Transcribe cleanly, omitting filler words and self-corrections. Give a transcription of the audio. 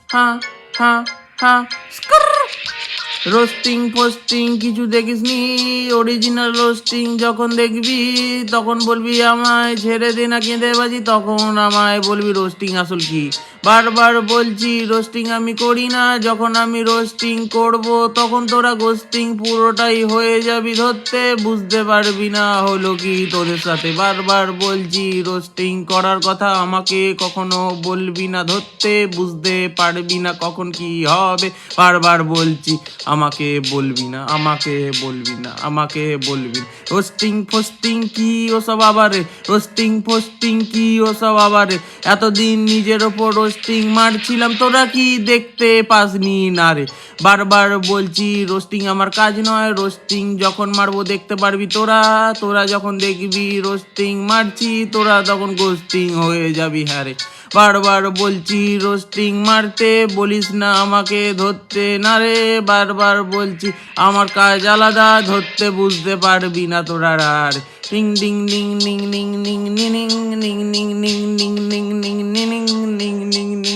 হা হা হা roasting posting কিছু দেখিসনি, original roasting যখন দেখবি তখন বলবি আমায় ছেড়ে দে না কেঁদে বাজি, তখন আমায় বলবি রোস্টিং আসল কি। বারবার বলছি রোস্টিং আমি করি না, যখন আমি রোস্টিং করব তখন তোরা গোস্টিং পুরোটাই হয়ে যাবি ধরতে, বুঝতে পারবি না হলো কি তোদের সাথে। বারবার বলছি রোস্টিং করার কথা আমাকে কখনো বলবি না ধরতে, বুঝতে পারবি না কখন কি হবে। বারবার বলছি আমাকে বলবি না, আমাকে বলবি না, আমাকে বলবি না। রোস্টিং ফোস্টিং কি ওসব আবারে, রোস্টিং ফোস্টিং কি ওসব আবারে, এতদিন নিজের ওপর রোস্টিং মারছিলাম তোরা কি দেখতে পাসনি না রে। বারবার বলছি রোস্টিং আমার কাজ নয়, রোস্টিং যখন মারবো দেখতে পারবি তোরা, তোরা যখন দেখবি রোস্টিং মারছি তোরা তখন গোস্টিং হয়ে যাবি। হ্যাঁ রে, বারবার বলছি রোস্টিং মারতে বলিস না আমাকে ধরতে না রে, বারবার বলছি আমার কাজ আলাদা ধরতে বুঝতে পারবি না তোরা আর। টিং ding ding Ning Ning Ning Ning Ning Ning Ning Ning Ning Ning Ning Ning Ning Ning